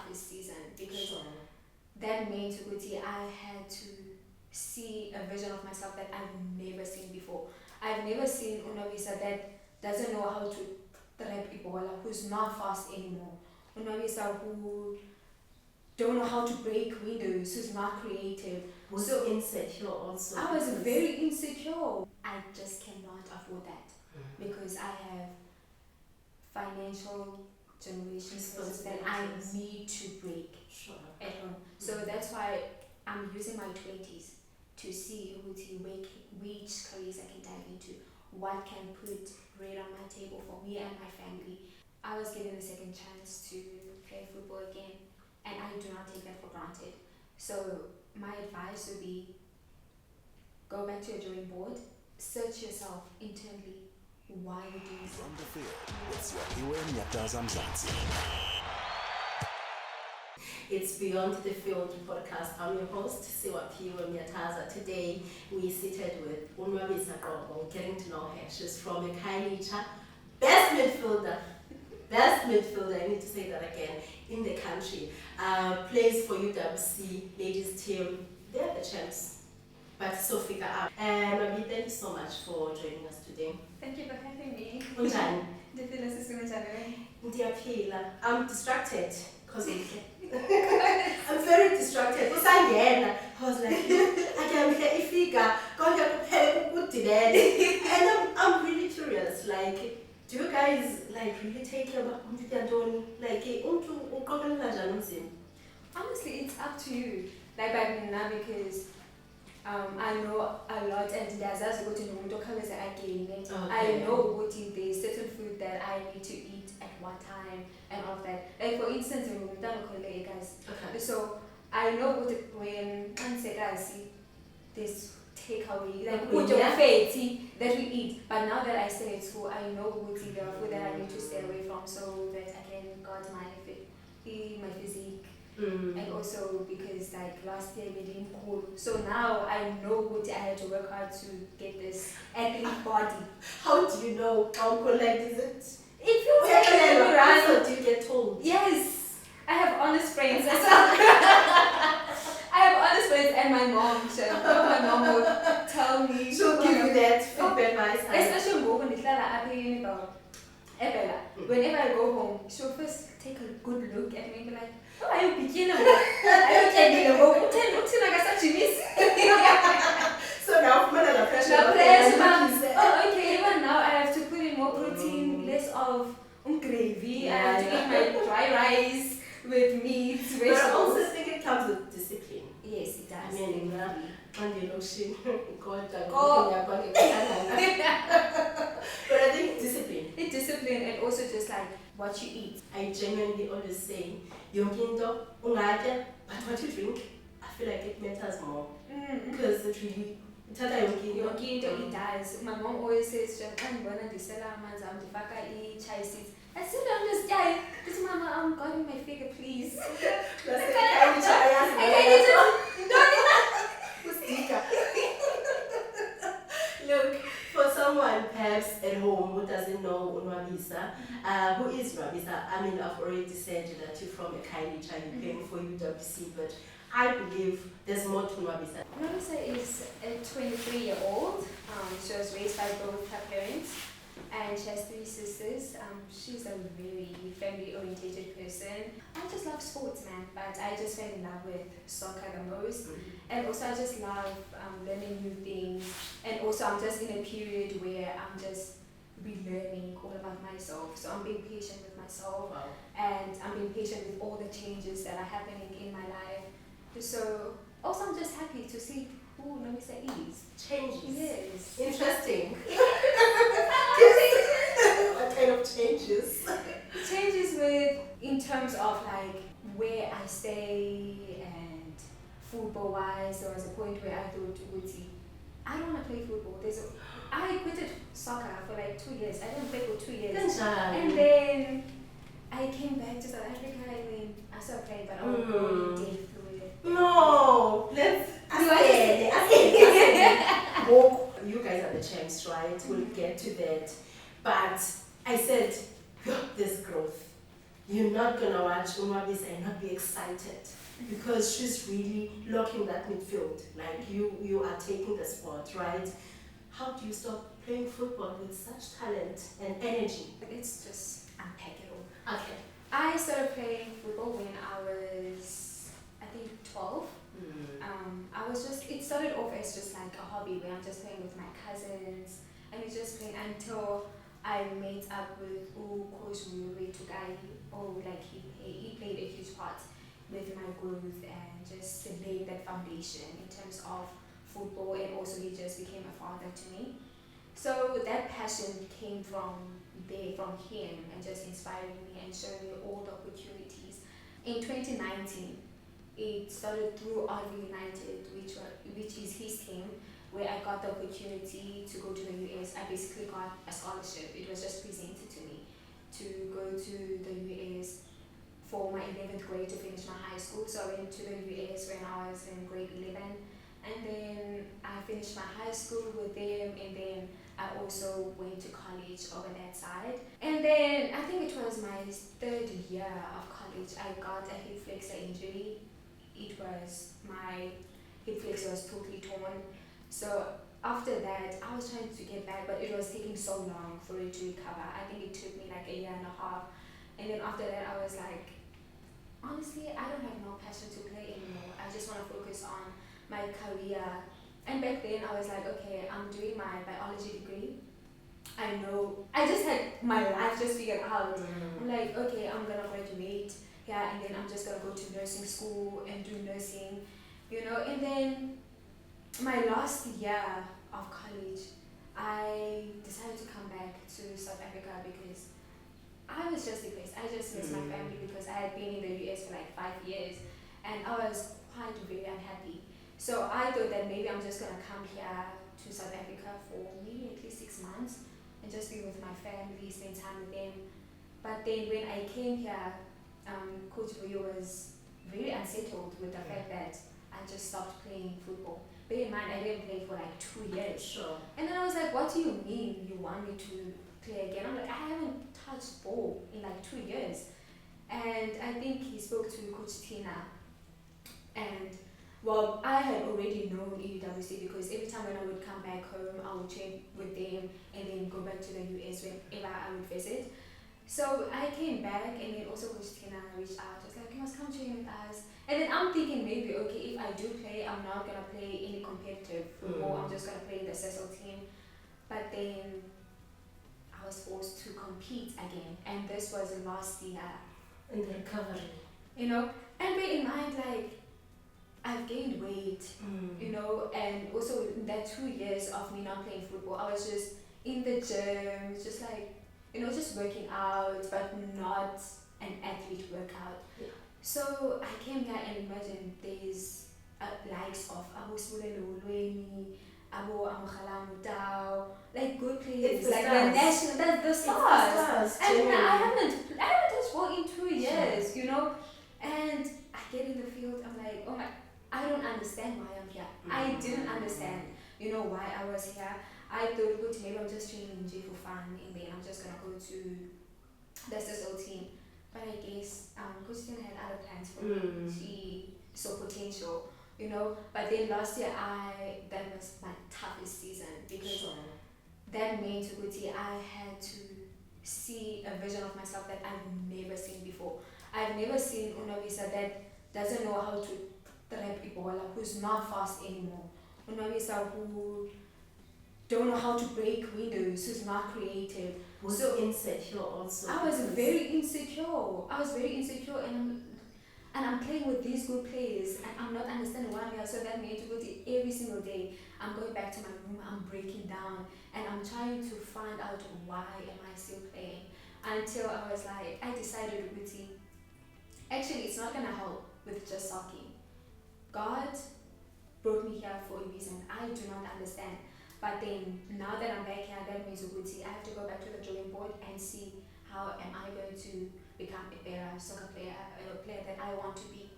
toughest season because that meant I had to see a version of myself that I've never seen before. I've never seen Nwabisa that doesn't know how to trap Ebola, who's not fast anymore. Nwabisa who don't know how to break windows, who's not creative. Was so insecure also. I was very insecure. I just cannot afford that because I have financial generations that I need to break at home. So that's why I'm using my 20s to see which careers I can dive into, what can put bread on my table for me and my family. I was given a second chance to play football again, and I do not take that for granted. So my advice would be, go back to your drawing board, search yourself internally. Why are you doing so? From the field, it's Reframing Mzansi. It's Beyond the Field podcast. I'm your host, Siwaphiwe Nyataza. Today, we seated with Nwabisa Qoba, getting to know her. She's from a Kailicha, best midfielder, I need to say that again, in the country. Plays for UWC, ladies team. They're the champs, but so figure out. And Mabi, thank you so much for joining us today. Thank you for having me. Unjani? I'm distracted because I'm very distracted. I was like, I can get a figure, and I'm really curious. Like, do you guys really take care about Honestly, it's up to you. Like by now, because I know a lot, and there's also good I know what there's certain food that I need to eat at what time and all of that. Like for instance, so I know what when this takeaway, like food that we eat. But now that I stay at school, I know what the food that I need to stay away from, so that I can guard my physique. And also because like last year we didn't cool, so now I know what I had to work hard to get this athlete body. How do you know how collect is it? It feels like every run. Do you get told? Yes, I have honest friends. I have honest friends and my mom. My mom will tell me. She'll give you that feedback. Especially whenever I go home, she'll first take a good look at me and be like, "Oh, are you beginner? So now I'm under pressure. Oh, okay, even now I have to put in more protein, less of gravy. I have to eat my dry rice with meat, vegetables. But I also think it comes with discipline. Yes, it does. I mean, but I think discipline. It's discipline, and also just like what you eat. I genuinely always say, Yonkindo, Ungaja, but what you drink, I feel like it matters more. Because it really, Yonkindo, it does. My mom always says, I'm going to sell chai seeds. I still don't understand. This mama, I'm guarding my figure, please. Look, for someone perhaps at home who doesn't know Nwabisa, who is Nwabisa? I mean, I've already said that you're from a Kailicha, you're playing for UWC, but I believe there's more to Nwabisa. Nwabisa is a 23-year-old. She was raised by both her parents, and she has 3 sisters. She's a very family-oriented person. I just love sports, man, but I just fell in love with soccer the most. And also I just love learning new things. And also I'm just in a period where I'm just relearning all about myself. So I'm being patient with myself. Wow. And I'm being patient with all the changes that are happening in my life. So also I'm just happy to see who Nwabisa is. Changes. Yes. Interesting. What kind of changes? Changes with, in terms of like where I stay and football wise. There was a point where I thought, I don't want to play football. I quitted soccer for like 2 years. I didn't play for 2 years. And then I came back to South Africa and then I started playing, but I was going deep through it. No, let's you guys are the champs, right? We'll get to that. But I said, there's growth. you're not gonna watch Nwabisa and not be excited because she's really locking that midfield. Like you are taking the spot, right? How do you stop playing football with such talent and energy? It's just unpackable. Okay. I started playing football when I was, I think, 12. It started off as just like a hobby where I'm just playing with my cousins and we just playing until I met up with Coach Muyuri Tugai. Like he played a huge part with my growth and just laying that foundation in terms of football, and also he just became a father to me. So that passion came from there, from him, and just inspiring me and showing me all the opportunities. In 2019, it started through Arvey United, which is his team, where I got the opportunity to go to the US. I basically got a scholarship. It was just presented to me to go to the US for my 11th grade to finish my high school. So I went to the US when I was in grade 11, and then I finished my high school with them, and then I also went to college over that side. And then I think it was my third year of college, I got a hip flexor injury. It was my hip flexor was totally torn. So after that, I was trying to get back, but it was taking so long for it to recover. I think it took me like a year and a half. And then after that, I was like, honestly, I don't have no passion to play anymore. I just want to focus on my career. And back then, I was like, okay, I'm doing my biology degree. I just had my life just figured out. I'm like, okay, I'm gonna graduate, yeah, and then I'm just gonna go to nursing school and do nursing, and then my last year of college, I decided to come back to South Africa because I was just depressed. I just missed my family because I had been in the US for like 5 years and I was quite very unhappy. So I thought that maybe I'm just gonna come here to South Africa for maybe at least 6 months and just be with my family, spend time with them. But then when I came here, Coach Boyo was very unsettled with the fact that I just stopped playing football. Bear in mind, I didn't play for like 2 years. Sure. And then I was like, what do you mean you want me to play again? I'm like, I haven't touched ball in like 2 years. And I think he spoke to Coach Tina. And well, I had already known EUWC because every time when I would come back home, I would train with them and then go back to the US whenever I would visit. So I came back and then also Coach Tina reached out. She was like, you must come train with us. And then I'm thinking maybe, okay, if I do play, I'm not going to play any competitive football. I'm just going to play in the Cecil team. But then I was forced to compete again. And this was last year. In the recovery. And bear in mind, like, I've gained weight, and also in that 2 years of me not playing football, I was just in the gym, just like, just working out, but not an athlete workout. Yeah. So I came here and imagine there's likes of Abu Sulele Ulweni, Abu Amukhala Mutau, like good players, It's like the the national, that's the stars. And I haven't touched ball in 2 years, and I get in the field, I'm like, oh my, I don't understand why I'm here. I didn't understand, why I was here. I thought, good, maybe I'm just training in J for fun, and then I'm just gonna go to the SSO team. But I guess Coach Tina had other plans for me. She saw potential, But then last year, that was my toughest season because that meant Guti, I had to see a vision of myself that I've never seen before. I've never seen Nwabisa that doesn't know how to trap Ebola, who's not fast anymore. Nwabisa who don't know how to break windows, who's not creative. Was so insecure also. I was very insecure and I'm playing with these good players and I'm not understanding why I'm here. So that meant to go to every single day. I'm going back to my room, I'm breaking down and I'm trying to find out why am I still playing. Until I was like, I decided, Guti, actually it's not gonna help with just sulking. God brought me here for a reason. I do not understand. But then now that I'm back here, that means Guti, I have to go back to the drawing board and see how am I going to become a better soccer player, a player that I want to be,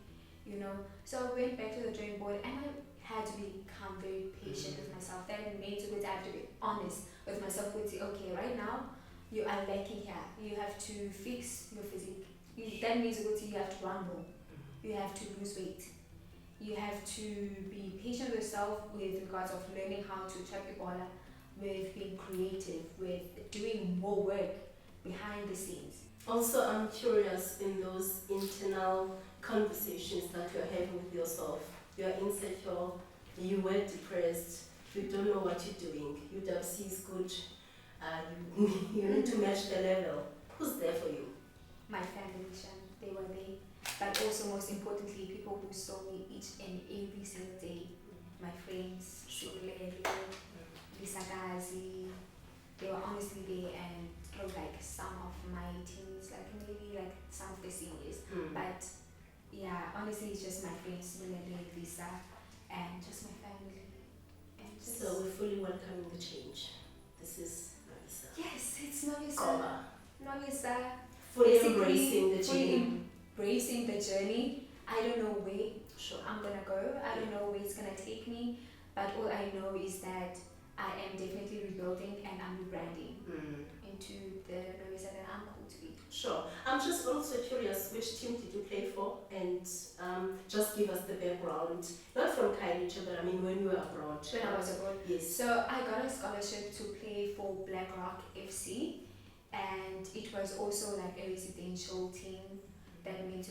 So I went back to the drawing board and I had to become very patient with myself. That means Guti, I have to be honest with myself. Guti, okay, right now you are lacking here. You have to fix your physique. that means you have to run more. You have to lose weight. You have to be patient with yourself with regards of learning how to track Ebola, with being creative, with doing more work behind the scenes. Also, I'm curious in those internal conversations that you're having with yourself. You're insecure, you were depressed, you don't know what you're doing, UWC is good, you need to match the level. Who's there for you? My family, they were there. But also, most importantly, people who saw me each and every single day. My friends, Shulele, Lisagazi, they were honestly there, and like some of my teens, like maybe like some of the seniors. But yeah, honestly, it's just my friends, Shulele, Lisa, and just my family. And just so we're fully welcoming the change. This is Nwabisa. Yes, it's Nwabisa. Qoba. Nwabisa. Fully embracing the journey. Embracing the journey. I don't know where I'm gonna go. I don't know where it's gonna take me. But all I know is that I am definitely rebuilding and I'm rebranding into the Nwabisa that I'm called to be. Sure. I'm just also curious, which team did you play for? And just give us the background. Not from Kailicha, but I mean when you were abroad. When I was abroad. Yes. So I got a scholarship to play for BlackRock FC. And it was also like a residential team. That means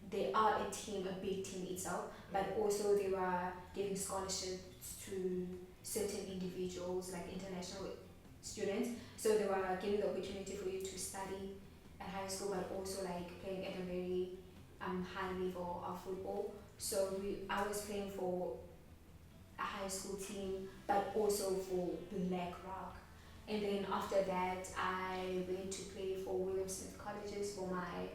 they are a team, a big team itself, but also they were giving scholarships to certain individuals, like international students. So they were giving the opportunity for you to study at high school, but also like playing at a very high level of football. So I was playing for a high school team, but also for BlackRock. And then after that, I went to play for William Smith Colleges for my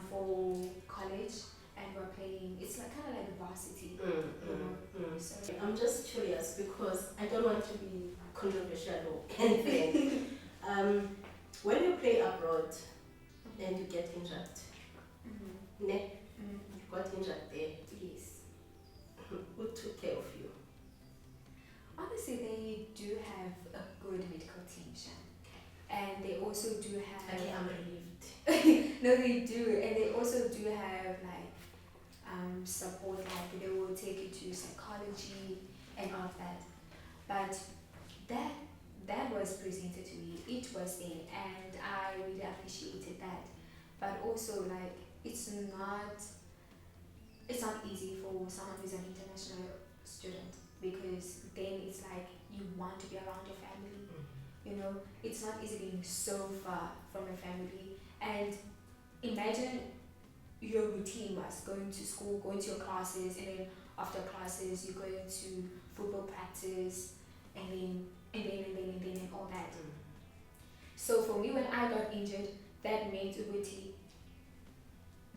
for college, and we're playing. It's like kind of like varsity, you know. So I'm just curious because I don't want to be controversial or anything. When you play abroad and you get injured, you got injured there. Yes. Who took care of you? Honestly, they do have a good medical team, Shan. And they also do have... Okay, I'm relieved. No, they do. And they also do have like support, like they will take you to psychology and all of that. But that was presented to me. It was in, and I really appreciated that. But also, like, it's not easy for someone who's an international student, because then it's like you want to be around your family. You know, it's not easy being so far from your family. And imagine your routine was going to school, going to your classes, and then after classes you're going to football practice, and then all that. So for me, when I got injured, that meant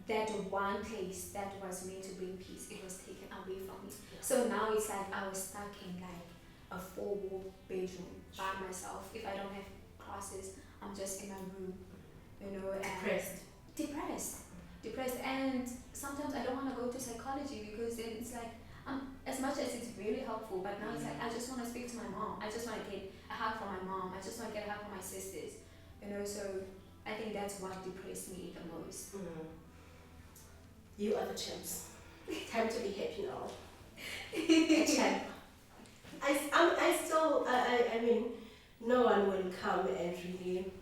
that one place that was meant to bring peace, it was taken away from me. So now it's like I was stuck in like a 4-wall bedroom by myself. If I don't have classes, I'm just in my room, you know, depressed. And sometimes I don't want to go to psychology, because then it's like, as much as it's really helpful, but now it's like I just want to speak to my mom. I just want to get a hug from my mom. I just want to get a hug from my sisters, you know. So I think that's what depressed me the most. You are the champs. Time to be happy now. A champ. I mean, no one will come and really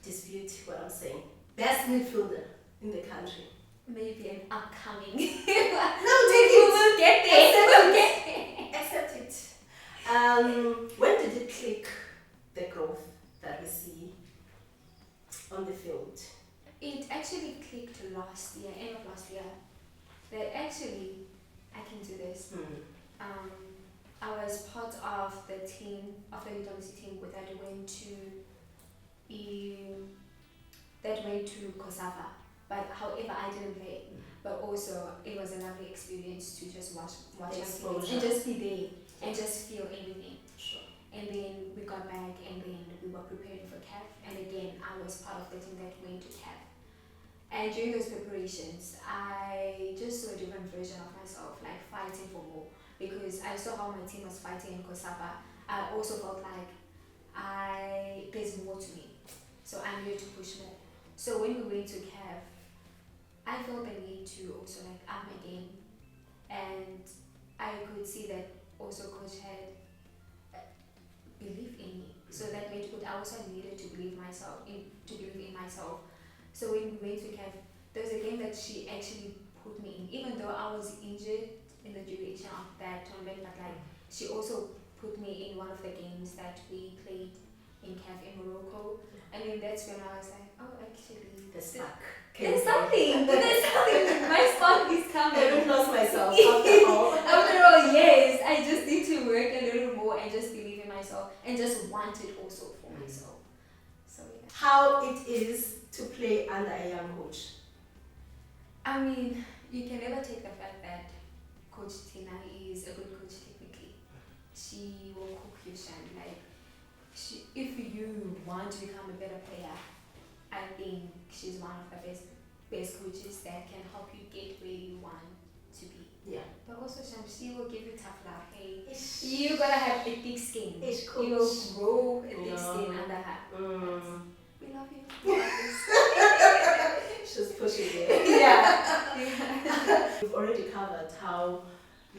dispute what I'm saying. Best midfielder in the country. Maybe an upcoming. No, we'll get there. Accept it. When did it click, the growth that we see on the field? It actually clicked last year, end of last year, that actually I can do this. I was part of the team, of the UWC team that went to Kosovo. But however, I didn't play. But also, it was a lovely experience to just watch my teams and just be there and just feel everything. Sure. And then we got back, and then we were preparing for CAF. And again, I was part of the team that went to CAF. And during those preparations, I just saw a different version of myself, like fighting for more. Because I saw how my team was fighting in Kosovo. I also felt like there's more to me. So I needed to push more. So when we went to CAF, I felt the need to also like up my game, and I could see that also coach had belief in me. So that made good. I also needed to believe in myself. So when we went to CAF, there was a game that she actually put me in, even though I was injured in the duration of that tournament, but like she also put me in one of the games that we played in CAF in Morocco. And then that's when I was like, oh, actually, The spark. there's something. My spark is I coming. haven't lost myself after all. After all, yes, I just need to work a little more and just believe in myself and just want it also for myself. So yeah. How it is to play under a young coach? I mean, you can never take the fact that Coach Tina is a good coach technically. She will cook your shine. Like, if you want to become a better player, I think she's one of the best coaches that can help you get where you want to be. Yeah. But also, she will give you tough love. Hey, you gotta have a thick skin. You will grow a thick skin under her. We love you. We love you. She's pushing it. Yeah. You've already covered how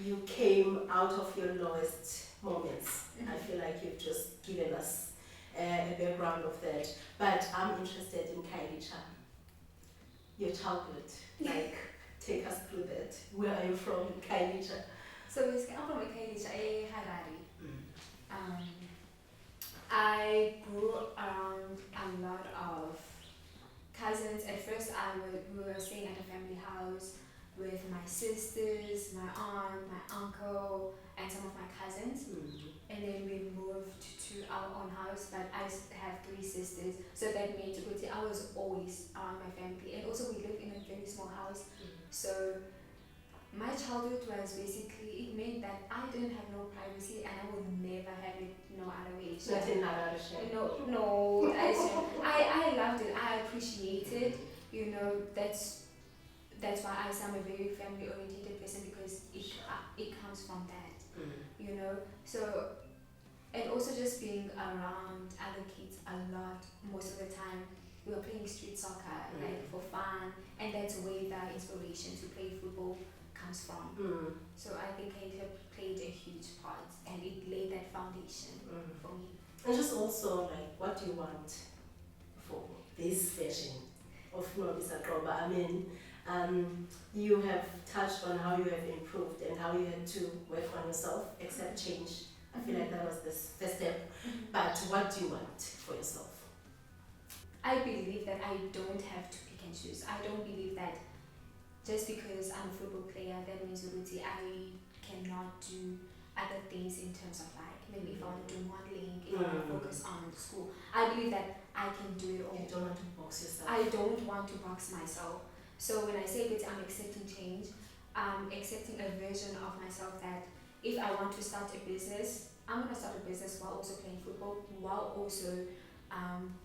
you came out of your lowest moments. I feel like you've just given us a background of that. But I'm interested in Kailicha. Your childhood. Like, take us through that. Where are you from, Kailicha? So basically, I'm from Kailicha, Harare. I grew around a lot of cousins. At first, we were staying at a family house with my sisters, my aunt, my uncle, and some of my cousins. And then we moved to our own house, but I have 3 sisters, so that made it. I was always around my family, and also we lived in a very small house. So my childhood was basically, it meant that I didn't have no privacy, and I would never have it no other way. So Not in Harare. no, I loved it. I appreciated, that's why I'm a very family oriented person, because it comes from that. So, and also just being around other kids a lot. Most of the time we were playing street soccer, like for fun, and that's where the inspiration to play football comes from. So I think it played a huge part, and it laid that foundation for me. And just also, like, what do you want for this version of Nwabisa Qoba? I mean, you have touched on how you have improved and how you had to work on yourself, accept change. I feel like that was the first step. But what do you want for yourself? I believe that I don't have to pick and choose. I don't believe that just because I'm a football player, that means I cannot do other things in terms of like, maybe if I want to do modeling, if I want to focus on school. I believe that I can do it all. You don't want to box yourself. I don't want to box myself. So when I say that I'm accepting change, I'm accepting a version of myself that if I want to start a business, I'm going to start a business while also playing football, while also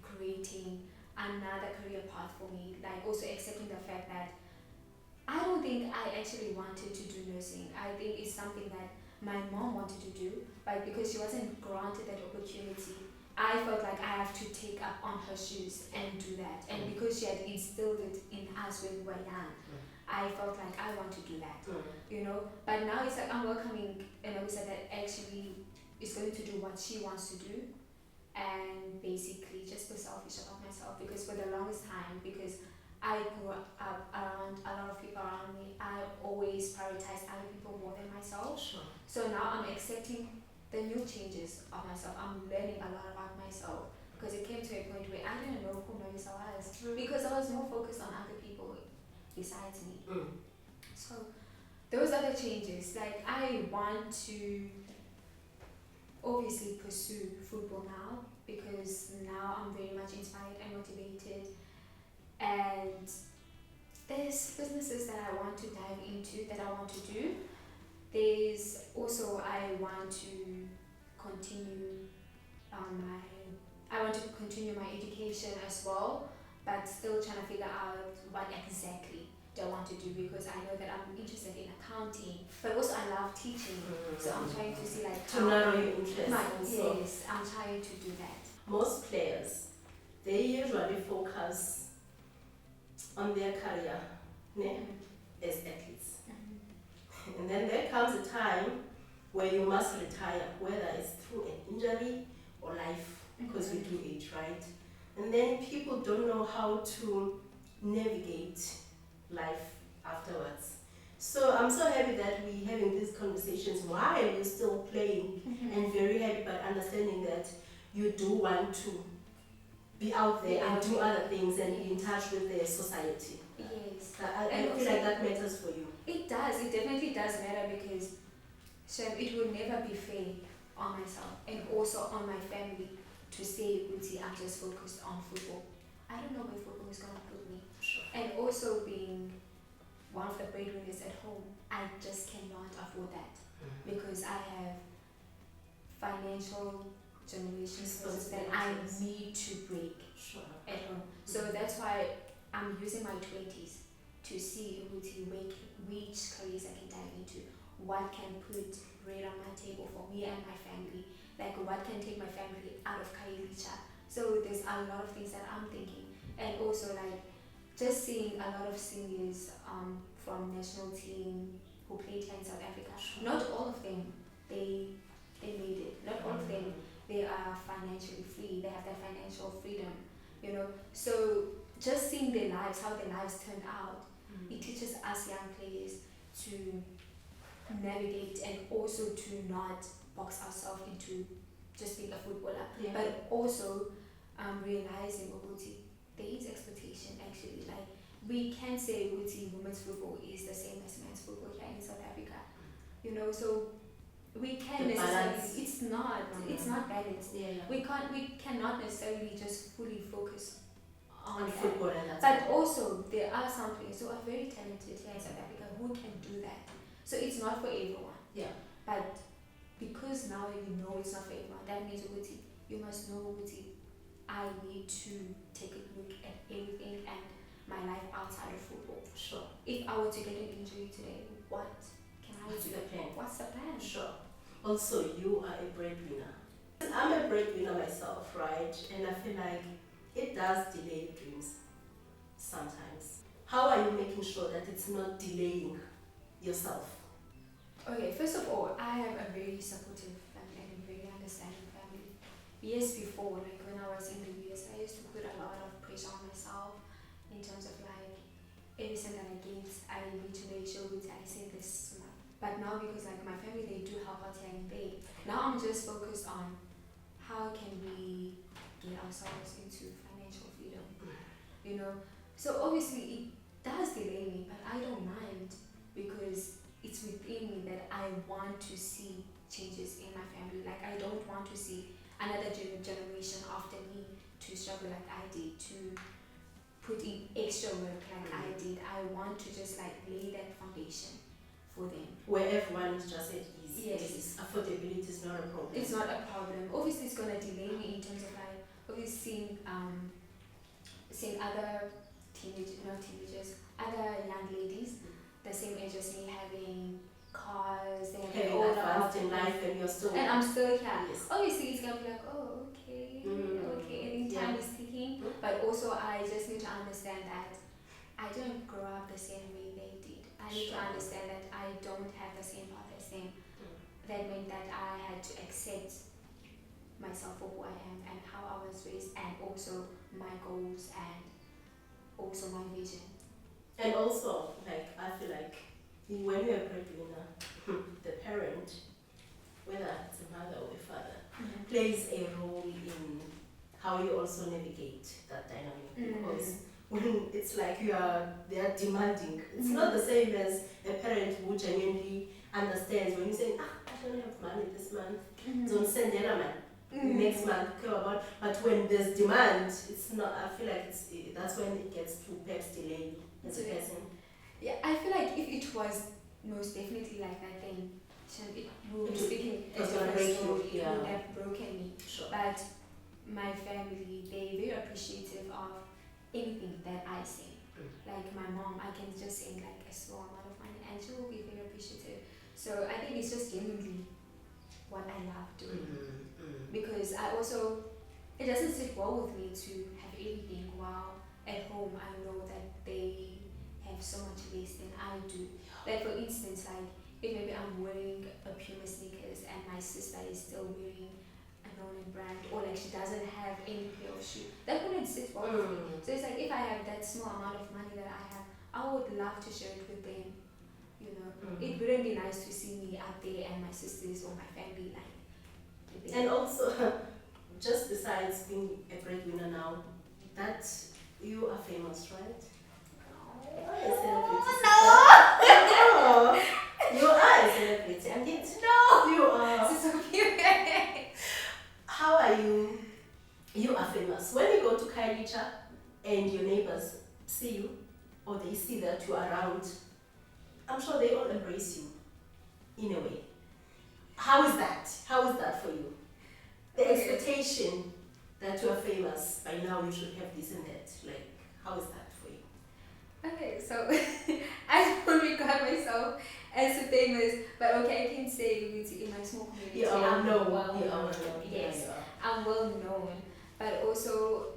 creating another career path for me. Like also accepting the fact that I don't think I actually wanted to do nursing. I think it's something that my mom wanted to do, but because she wasn't granted that opportunity, I felt like I have to take up on her shoes and do that. And because she had instilled it in us when we were young, I felt like I want to do that, But now it's like I'm welcoming Nwabisa that actually is going to do what she wants to do, and basically just be selfish about myself, because for the longest time, because I grew up around a lot of people around me, I always prioritized other people more than myself. Sure. So now I'm accepting the new changes of myself. I'm learning a lot about myself, because it came to a point where I didn't know who Nwabisa was, because I was more focused on other people besides me. So those are the changes. Like I want to obviously pursue football now, because now I'm very much inspired and motivated, and there's businesses that I want to dive into, that I want to do. There's also I want to continue my education as well, but still trying to figure out what exactly do I want to do, because I know that I'm interested in accounting, but also I love teaching. So I'm trying to see like to narrow your interest. Yes, I'm trying to do that. Most players, they usually focus on their career as athletes. And then there comes a time where you must retire, whether it's through an injury or life, because we do age, right? And then people don't know how to navigate life afterwards. So I'm so happy that we're having these conversations while you're still playing, and very happy but understanding that you do want to be out there and do other things and be in touch with the society. Yes. I feel like that matters for you. It does. It definitely does matter because it will never be fair on myself and also on my family to say, Uti, I'm just focused on football. I don't know where football is going to put me. Sure. And also being one of the breadwinners at home, I just cannot afford that because I have financial generations that I need to break at home. So that's why I'm using my 20s to see which careers I can dive into, what can put bread on my table for me and my family, like what can take my family out of Kailicha. So there's a lot of things that I'm thinking, and also like just seeing a lot of singers from national team who played here in South Africa. Not all of them they made it. Not all of them they are financially free. They have their financial freedom, you know. So just seeing their lives, how their lives turned out, it teaches us young players to navigate and also to not box ourselves into just being a footballer, but also realizing there is expectation actually. Like we can say women's football is the same as men's football here in South Africa, you know. So we can necessarily it's not balanced. We cannot necessarily just fully focus on football, but also there are some players who are very talented here in South Africa who can do that. So it's not for everyone. But because now you know it's not for everyone, that means you must know I need to take a look at everything and my life outside of football. Sure. If I were to get an injury today, what can I do? What's the plan? Sure. Also, you are a breadwinner. I'm a breadwinner myself, right? And I feel like it does delay dreams sometimes. How are you making sure that it's not delaying yourself? Okay, first of all, I have a very supportive family and a very understanding family. Years before, like when I was in the US, I used to put a lot of pressure on myself in terms of like everything that I get, I need to make sure that I say this month. But now because like my family, they do help out here and there. Now I'm just focused on how can we get ourselves into financial freedom, you know. So obviously it does delay me, but I don't mind because it's within me that I want to see changes in my family. Like I don't want to see another generation after me to struggle like I did, to put in extra work like I did. I want to just like lay that foundation for them. Where everyone is just at ease. Yes. Affordability is not a problem. It's not a problem. Obviously it's gonna delay me in terms of like obviously seeing other teenagers, other young ladies the same age as me having cars, they have having advanced in life and you're still and I'm still here. Yes. Obviously it's gonna be like, oh okay, and time is ticking. But also I just need to understand that I don't grow up the same way they did. I need to understand that I don't have the same path as them. That meant that I had to accept myself for who I am and how I was raised, and also my goals and also my vision. And also, like, I feel like when you're a breadwinner, the parent, whether it's a mother or a father, plays a role in how you also navigate that dynamic. Because when it's like they are demanding, it's not the same as a parent who genuinely understands when you say, I don't have money this month, don't send any money next month, care about. But when there's demand, it's not. I feel like that's when it gets to perhaps delayed as a person. Yeah, I feel like if it was most definitely like that, then it would be speaking a different story. It would have broken me. Sure. But my family, they're very appreciative of anything that I say. Like my mom, I can just sing like a small amount of money and she will be very appreciative. So I think it's just genuinely what I love doing. Because I also, it doesn't sit well with me to have everything while at home I know that they have so much less than I do. Like for instance, like if maybe I'm wearing a Puma sneakers and my sister is still wearing a known brand, or like she doesn't have any pair of shoe, that wouldn't sit well with me. So it's like if I have that small amount of money that I have, I would love to share it with them. You know, it wouldn't be nice to see me up there and my sisters or my family like. And also, just besides being a breadwinner now, that you are famous, right? A celebrity. No! You are a celebrity. I mean, No! you are. This is so cute. How are you? You are famous. When you go to Kailicha and your neighbors see you, or they see that you are around, I'm sure they all embrace you, in a way. How is that? How is that for you? The expectation that you are famous, by now you should have this and that. Like, how is that for you? Okay, so I don't regard myself as famous, but okay, I can say in my small community, I'm well known. Yes, I'm well known, but also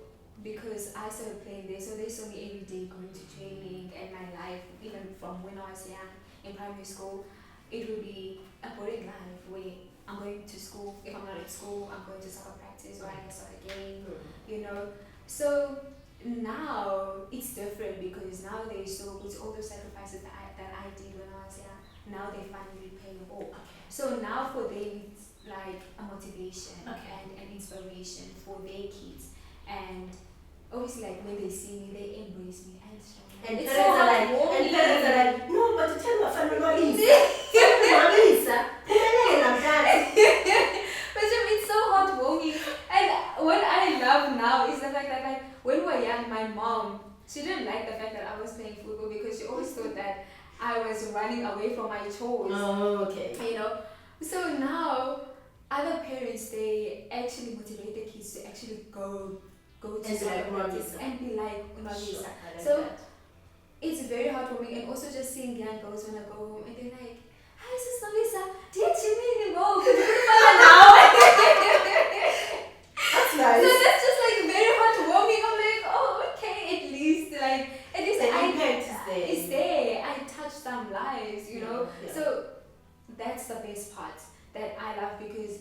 because I started playing there, so they saw me every day going to training, and my life, even from when I was young in primary school, it would be a boring life where I'm going to school. If I'm not at school, I'm going to soccer practice or I can start a game, you know. So now it's different because now they saw with all those sacrifices that I did when I was young. Now they finally pay off. So now for them it's like a motivation and an inspiration for their kids. And obviously, like when they see me, they embrace me and show me. And it's parents so are like, no, but tell my family Nwabisa. But it's so heartwarming. And what I love now is the fact that like when we were young, my mom, she didn't like the fact that I was playing football because she always thought that I was running away from my chores. Oh, okay. You know. So now other parents, they actually motivate their kids to actually go to soccer practice and be like Nwabisa. So it's very heartwarming, and also just seeing young girls when I go home and they're like, "Hi, sis Nwabisa, did you mean go? Now?" That's nice. So that's just like very heartwarming. I'm like, oh, okay, at least the I impact is there. It's there. I touch some lives, you know. Yeah. So that's the best part that I love, because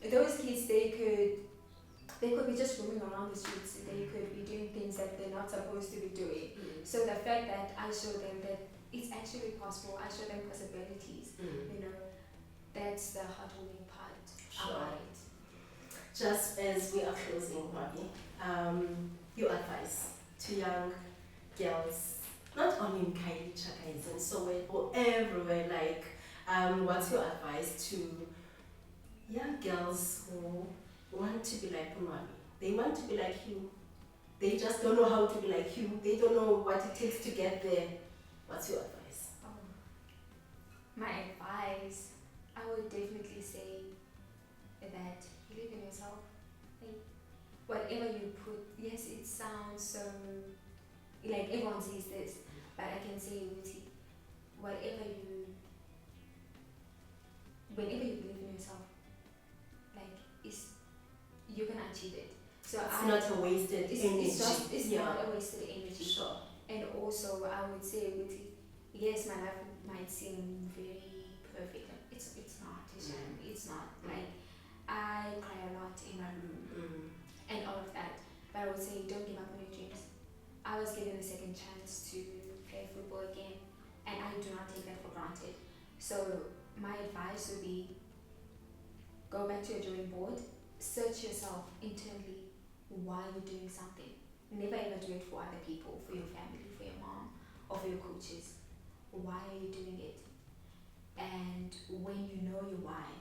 those kids, they could be just roaming around the streets. They could be doing things that they're not supposed to be doing. So the fact that I show them that it's actually possible, I show them possibilities, you know, that's the heartwarming part about it. Just as we are closing, Nwabisa, your advice to young girls, not only in Kailicha, guys, and so or everywhere, like, what's your advice to young girls who want to be like Nwabisa? They want to be like you. They just don't know how to be like you. They don't know what it takes to get there. What's your advice? My advice, I would definitely say that believe in yourself. Like, whatever you put, yes, it sounds so, like everyone says this, but I can say whenever you believe in yourself, like you can achieve it. So it's not a wasted energy. It's not a wasted energy. Sure. And also, I would say, yes, my life might seem very perfect. It's not. It's not. Like, I cry a lot in my room and all of that. But I would say, don't give up on your dreams. I was given a second chance to play football again, and I do not take that for granted. So my advice would be, go back to your drawing board, search yourself internally why you're doing something. Never ever do it for other people, for your family, for your mom, or for your coaches. Why are you doing it? And when you know your why,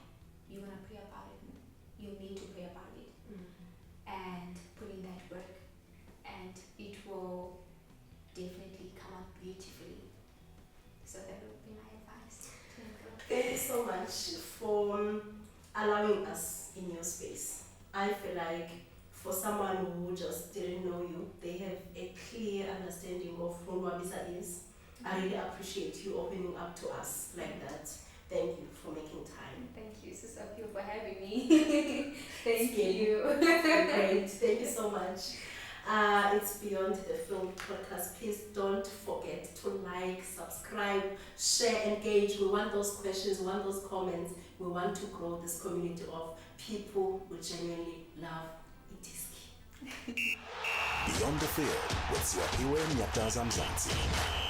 you're gonna pray about it. You need to pray about it and put in that work, and it will definitely come out beautifully. So that would be my advice to them. Thank you so much for allowing us in your space. I feel like for someone who just didn't know you, they have a clear understanding of who Nwabisa is. I really appreciate you opening up to us like that. Thank you for making time. Thank you, Sister Pio, for having me. Thank you. Great. Thank you so much. It's Beyond the Field podcast. Please don't forget to like, subscribe, share, engage. We want those questions, we want those comments. We want to grow this community of people who genuinely love itiski. Beyond the Field with Nwabisa Qoba.